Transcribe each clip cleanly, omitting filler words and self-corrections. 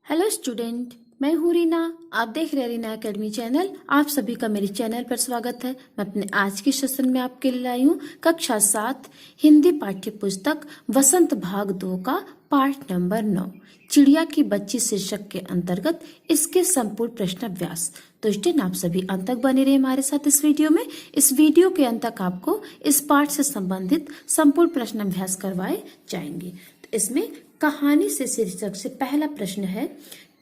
Hello student, मैं हूँ रीना। आप देख रहे हैं रीना एकेडमी चैनल। आप सभी का मेरे चैनल पर स्वागत है। मैं अपने आज के सेशन में आपके लिए लाई हूँ कक्षा 7 हिंदी पाठ्य पुस्तक वसंत भाग 2 का पाठ नंबर 9 चिड़िया की बच्ची शीर्षक के अंतर्गत इसके संपूर्ण प्रश्नाभ्यास। तो स्टूडेंट, आप सभी अंत तक बने रहे हमारे साथ इस वीडियो में। इस वीडियो के अंत तक आपको इस पाठ से संबंधित संपूर्ण प्रश्नाभ्यास करवाए जाएंगे। तो इसमें कहानी से शीर्षक से पहला प्रश्न है,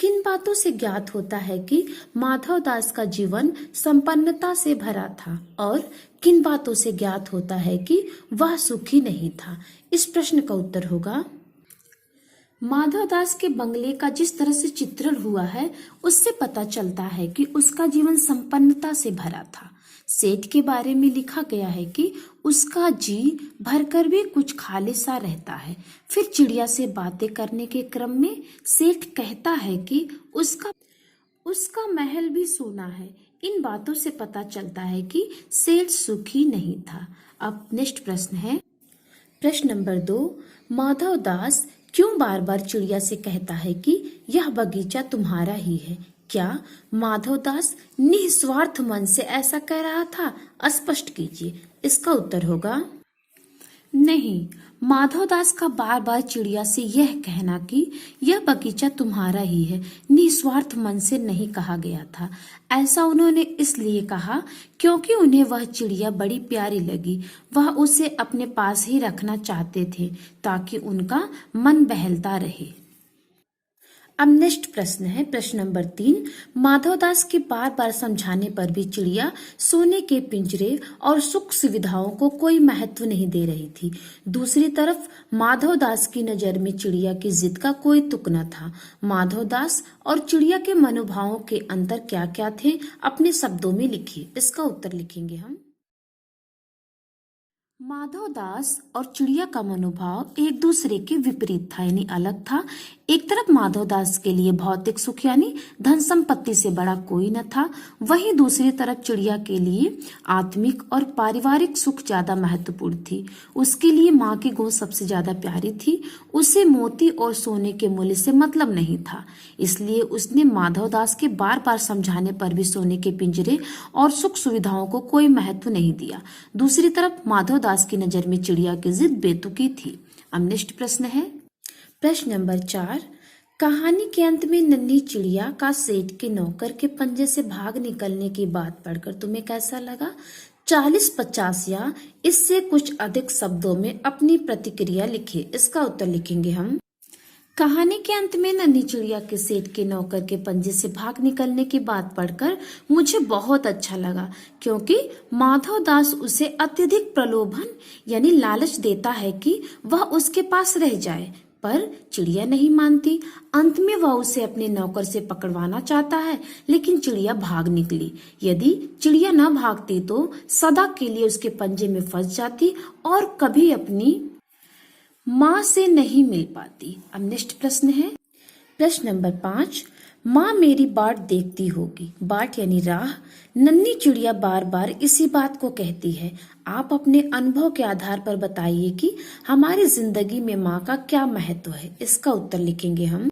किन बातों से ज्ञात होता है कि माधव दास का जीवन संपन्नता से भरा था और किन बातों से ज्ञात होता है कि वह सुखी नहीं था। इस प्रश्न का उत्तर होगा, माधव दास के बंगले का जिस तरह से चित्रण हुआ है उससे पता चलता है कि उसका जीवन संपन्नता से भरा था। सेठ के बारे में लिखा गया है कि उसका जी भरकर भी कुछ खाली सा रहता है। फिर चिड़िया से बातें करने के क्रम में सेठ कहता है कि उसका महल भी सोना है। इन बातों से पता चलता है कि सेठ सुखी नहीं था। अब नेक्स्ट प्रश्न है, प्रश्न नंबर 2, माधव दास क्यों बार बार चिड़िया से कहता है कि यह बगीचा तुम्हारा ही है? क्या माधव दास निस्वार्थ मन से ऐसा कह रहा था? स्पष्ट कीजिए। इसका उत्तर होगा नहीं। माधव दास का बार बार चिड़िया से यह कहना कि यह बगीचा तुम्हारा ही है निस्वार्थ मन से नहीं कहा गया था। ऐसा उन्होंने इसलिए कहा क्योंकि उन्हें वह चिड़िया बड़ी प्यारी लगी। वह उसे अपने पास ही रखना चाहते थे ताकि उनका मन बहलता रहे। अब नेक्स्ट प्रश्न है, प्रश्न नंबर 3, माधव दास के बार बार समझाने पर भी चिड़िया सोने के पिंजरे और सुख सुविधाओं को कोई महत्व नहीं दे रही थी। दूसरी तरफ माधव दास की नजर में चिड़िया की जिद का कोई तुक न था। माधव दास और चिड़िया के मनोभावों के अंतर क्या क्या थे, अपने शब्दों में लिखिए। इसका उत्तर लिखेंगे हम। माधव दास और चिड़िया का मनोभाव एक दूसरे के विपरीत था, यानी अलग था। एक तरफ माधव दास के लिए भौतिक सुख यानी धन संपत्ति से बड़ा कोई न था, वहीं दूसरी तरफ चिड़िया के लिए आत्मिक और पारिवारिक सुख ज्यादा महत्वपूर्ण थी। उसके लिए माँ की गोद सबसे ज्यादा प्यारी थी। उसे मोती और सोने के मूल्य से मतलब नहीं था, इसलिए उसने माधव दास के बार बार समझाने पर भी सोने के पिंजरे और सुख सुविधाओं को कोई महत्व नहीं दिया। दूसरी तरफ माधव दास की नजर में चिड़िया की जिद बेतुकी थी। अब नेक्स्ट प्रश्न है, प्रश्न नंबर 4, कहानी के अंत में नन्ही चिड़िया का सेठ के नौकर के पंजे से भाग निकलने की बात पढ़कर तुम्हें कैसा लगा? 40, 50 या इससे कुछ अधिक शब्दों में अपनी प्रतिक्रिया लिखिए। इसका उत्तर लिखेंगे हम। कहानी के अंत में नन्ही चिड़िया के सेठ के नौकर के पंजे से भाग निकलने की बात पढ़कर मुझे बहुत अच्छा लगा, क्योंकि माधव दास उसे अत्यधिक प्रलोभन यानी लालच देता है कि वह उसके पास रह जाए, पर चिड़िया नहीं मानती। अंत में वह उसे अपने नौकर से पकड़वाना चाहता है, लेकिन चिड़िया भाग निकली। यदि चिड़िया न भागती तो सदा के लिए उसके पंजे में फंस जाती और कभी अपनी माँ से नहीं मिल पाती। अब नेक्स्ट प्रश्न है, प्रश्न नंबर 5, माँ मेरी बाट देखती होगी। बाट यानी राह। नन्ही चिड़िया बार बार इसी बात को कहती है। आप अपने अनुभव के आधार पर बताइए कि हमारी जिंदगी में माँ का क्या महत्व है। इसका उत्तर लिखेंगे हम।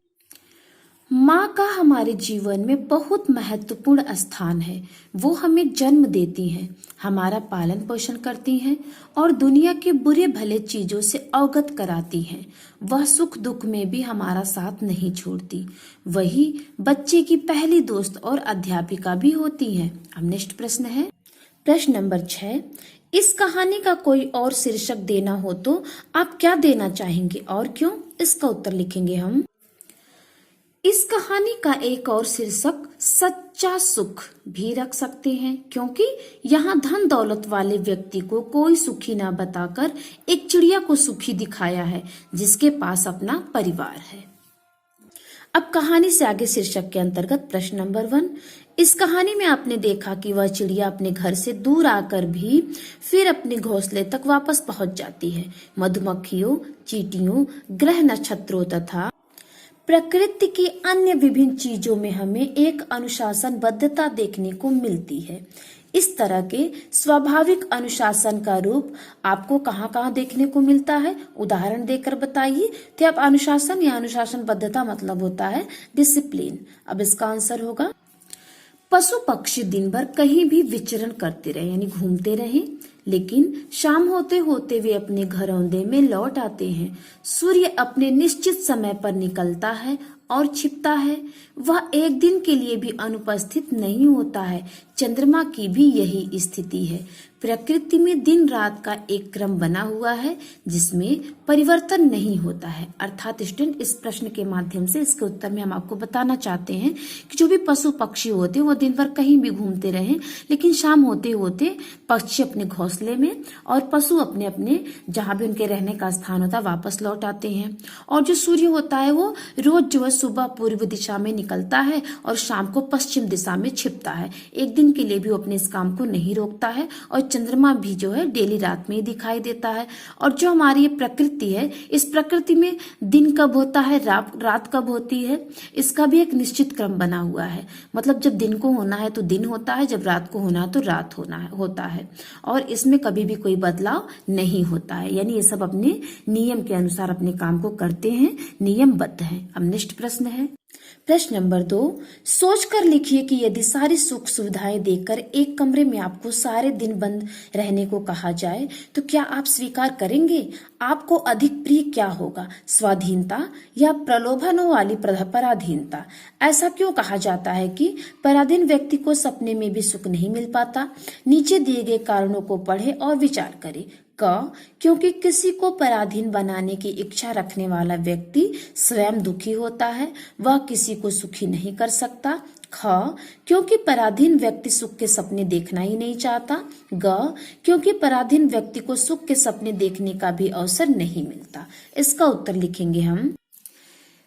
माँ का हमारे जीवन में बहुत महत्वपूर्ण स्थान है। वो हमें जन्म देती हैं, हमारा पालन पोषण करती हैं और दुनिया के बुरे भले चीजों से अवगत कराती हैं। वह सुख दुख में भी हमारा साथ नहीं छोड़ती। वही बच्चे की पहली दोस्त और अध्यापिका भी होती है। अब नेक्स्ट प्रश्न है, प्रश्न नंबर 6, इस कहानी का कोई और शीर्षक देना हो तो आप क्या देना चाहेंगे और क्यों? इसका उत्तर लिखेंगे हम। इस कहानी का एक और शीर्षक सच्चा सुख भी रख सकते हैं, क्योंकि यहाँ धन दौलत वाले व्यक्ति को कोई सुखी ना बताकर एक चिड़िया को सुखी दिखाया है जिसके पास अपना परिवार है। अब कहानी से आगे शीर्षक के अंतर्गत प्रश्न नंबर 1, इस कहानी में आपने देखा कि वह चिड़िया अपने घर से दूर आकर भी फिर अपने घोंसले तक वापस पहुंच जाती है। मधुमक्खियों, चींटियों, ग्रह नक्षत्रों तथा प्रकृति की अन्य विभिन्न चीजों में हमें एक अनुशासनबद्धता देखने को मिलती है। इस तरह के स्वाभाविक अनुशासन का रूप आपको कहाँ कहाँ देखने को मिलता है, उदाहरण देकर बताइए। तो आप अनुशासन या अनुशासनबद्धता मतलब होता है डिसिप्लिन। अब इसका आंसर होगा पशु पक्षी दिन भर कहीं भी विचरण करते रहे यानी घूमते रहे, लेकिन शाम होते होते वे अपने घरौंदे में लौट आते हैं। सूर्य अपने निश्चित समय पर निकलता है और छिपता है, वह एक दिन के लिए भी अनुपस्थित नहीं होता है। चंद्रमा की भी यही स्थिति है। प्रकृति में दिन रात का एक क्रम बना हुआ है जिसमें परिवर्तन नहीं होता है। अर्थात स्टूडेंट, इस प्रश्न के माध्यम से इसके उत्तर में हम आपको बताना चाहते हैं कि जो भी पशु पक्षी होते हैं वो दिन भर कहीं भी घूमते रहें, लेकिन शाम होते होते पक्षी अपने घोंसले में और पशु अपने अपने जहाँ भी उनके रहने का स्थान होता है वापस लौट आते हैं। और जो सूर्य होता है वो रोज जो है सुबह पूर्व दिशा में निकलता है और शाम को पश्चिम दिशा में छिपता है। एक दिन के लिए भी वो अपने इस काम को नहीं रोकता है। और चंद्रमा भी जो है डेली रात में ही दिखाई देता है। और जो हमारी ये प्रकृति है, इस प्रकृति में दिन कब होता है, रात कब होती है, इसका भी एक निश्चित क्रम बना हुआ है। मतलब जब दिन को होना है तो दिन होता है, जब रात को होना है तो रात होता है। और इसमें कभी भी कोई बदलाव नहीं होता है, यानी ये सब अपने नियम के अनुसार अपने काम को करते हैं, नियमबद्ध हैं। अब नेक्स्ट प्रश्न है प्रश्न नंबर 2। सोचकर लिखिए कि यदि सारी सुख सुविधाएं देकर एक कमरे में आपको सारे दिन बंद रहने को कहा जाए तो क्या आप स्वीकार करेंगे? आपको अधिक प्रिय क्या होगा, स्वाधीनता या प्रलोभनों वाली पराधीनता? ऐसा क्यों कहा जाता है कि पराधीन व्यक्ति को सपने में भी सुख नहीं मिल पाता? नीचे दिए गए कारणों को पढ़े और विचार करें। क, क्योंकि किसी को पराधीन बनाने की इच्छा रखने वाला व्यक्ति स्वयं दुखी होता है, वह किसी को सुखी नहीं कर सकता। ख, क्योंकि पराधीन व्यक्ति सुख के सपने देखना ही नहीं चाहता। ग, क्योंकि पराधीन व्यक्ति को सुख के सपने देखने का भी अवसर नहीं मिलता। इसका उत्तर लिखेंगे हम।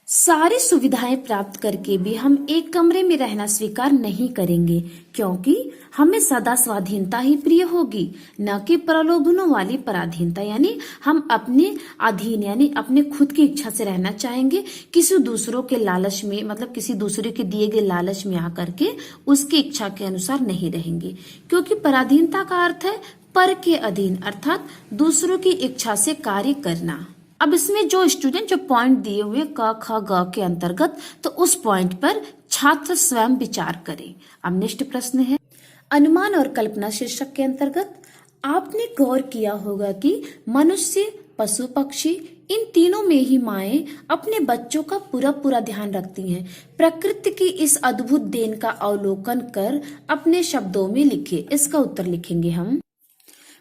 सारी सुविधाएं प्राप्त करके भी हम एक कमरे में रहना स्वीकार नहीं करेंगे, क्योंकि हमें सदा स्वाधीनता ही प्रिय होगी, न कि प्रलोभनों वाली पराधीनता। यानी हम अपने अधीन यानी अपने खुद की इच्छा से रहना चाहेंगे, किसी दूसरों के लालच में मतलब किसी दूसरे के दिए गए लालच में आकर के उसकी इच्छा के अनुसार नहीं रहेंगे। क्योंकि पराधीनता का अर्थ है पर के अधीन, अर्थात दूसरों की इच्छा से कार्य करना। अब इसमें जो स्टूडेंट जो पॉइंट दिए हुए क ख ग के अंतर्गत, तो उस पॉइंट पर छात्र स्वयं विचार करें। अब नेक्स्ट प्रश्न है अनुमान और कल्पना शीर्षक के अंतर्गत आपने गौर किया होगा कि मनुष्य, पशु पक्षी इन तीनों में ही माएं अपने बच्चों का पूरा ध्यान रखती हैं। प्रकृति की इस अद्भुत देन का अवलोकन कर अपने शब्दों में लिखे। इसका उत्तर लिखेंगे हम।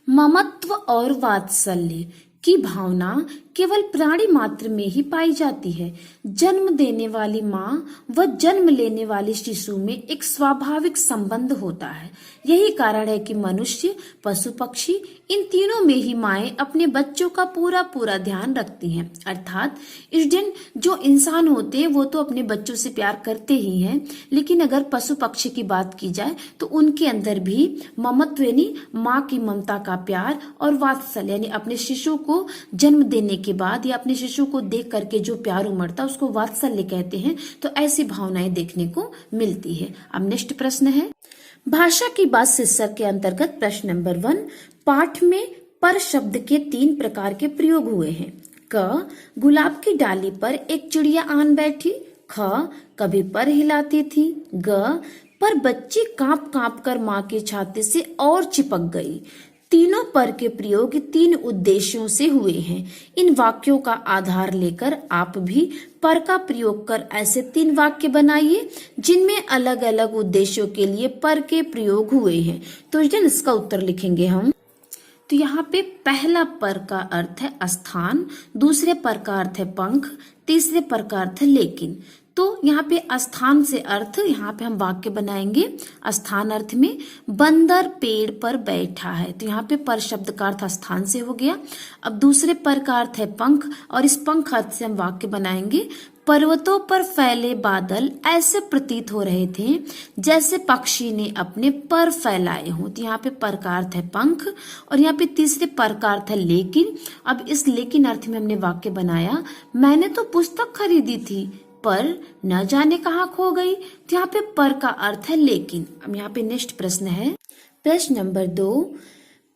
ममत्व और वात्सल्य की भावना केवल प्राणी मात्र में ही पाई जाती है। जन्म देने वाली माँ व जन्म लेने वाले शिशु में एक स्वाभाविक संबंध होता है। यही कारण है कि मनुष्य, पशु पक्षी इन तीनों में ही माएं अपने बच्चों का पूरा ध्यान रखती हैं। अर्थात स्टूडेंट, जो इंसान होते हैं वो तो अपने बच्चों से प्यार करते ही हैं, लेकिन अगर पशु पक्षी की बात की जाए तो उनके अंदर भी ममत्व यानी माँ की ममता का प्यार और वात्सल्य यानी अपने शिशु को जन्म देने के बाद या अपने शिशु को देख करके जो प्यार उमड़ता है उसको वात्सल्य कहते हैं। तो ऐसी भावनाएं देखने को मिलती है। अब नेक्स्ट प्रश्न है भाषा की बात शीर्षक के अंतर्गत प्रश्न नंबर 1। पाठ में पर शब्द के 3 प्रकार के प्रयोग हुए हैं। क, गुलाब की डाली पर एक चिड़िया आन बैठी। ख, कभी पर हिलाती थी। ग, पर बच्ची कांप कांप कर माँ के छाती से और चिपक गई। तीनों पर के प्रयोग 3 उद्देश्यों से हुए हैं। इन वाक्यों का आधार लेकर आप भी पर का प्रयोग कर ऐसे 3 वाक्य बनाइए जिनमें अलग अलग उद्देश्यों के लिए पर के प्रयोग हुए हैं। तो इसका उत्तर लिखेंगे हम। तो यहाँ पे पहला पर का अर्थ है स्थान, दूसरे पर का अर्थ है पंख, तीसरे पर का अर्थ है लेकिन। तो यहाँ पे स्थान से अर्थ यहाँ पे हम वाक्य बनाएंगे। स्थान अर्थ में बंदर पेड़ पर बैठा है, तो यहाँ पे पर शब्द का अर्थ स्थान से हो गया। अब दूसरे पर का अर्थ है पंख और इस पंख अर्थ से हम वाक्य बनाएंगे। पर्वतों पर फैले बादल ऐसे प्रतीत हो रहे थे जैसे पक्षी ने अपने पर फैलाए हों। तो यहाँ पे पर का अर्थ है पंख और यहाँ पे तीसरे पर का अर्थ है लेकिन। अब इस लेकिन अर्थ में हमने वाक्य बनाया, मैंने तो पुस्तक खरीदी थी पर न जाने कहाँ खो गई। तो यहाँ पे पर का अर्थ है लेकिन। अब यहाँ पे नेक्स्ट प्रश्न है प्रश्न नंबर 2,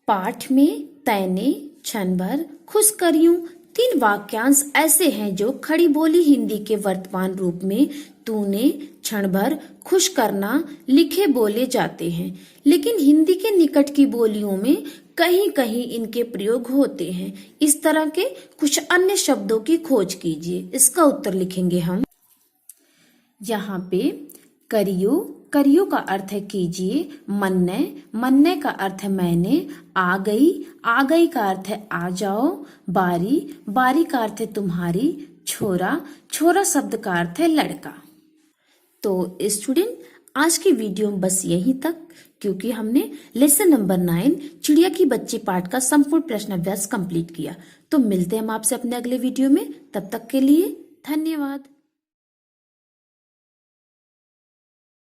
पाठ में तैने क्षण भर खुश करियूं 3 वाक्यांश ऐसे हैं जो खड़ी बोली हिंदी के वर्तमान रूप में तूने क्षण भर खुश करना लिखे बोले जाते हैं, लेकिन हिंदी के निकट की बोलियों में कहीं कहीं इनके प्रयोग होते हैं। इस तरह के कुछ अन्य शब्दों की खोज कीजिए। इसका उत्तर लिखेंगे हम। यहाँ पे करियो, करियो का अर्थ है कीजिए। मन्ने, मन्ने का अर्थ है मैंने। आ गई का अर्थ है आ जाओ। बारी, बारी का अर्थ है तुम्हारी। छोरा, छोरा शब्द का अर्थ है लड़का। तो स्टूडेंट, आज की वीडियो में बस यहीं तक, क्योंकि हमने लेसन नंबर 9 चिड़िया की बच्ची पाठ का संपूर्ण प्रश्न अभ्यास कंप्लीट किया। तो मिलते हैं हम आपसे अपने अगले वीडियो में। तब तक के लिए धन्यवाद।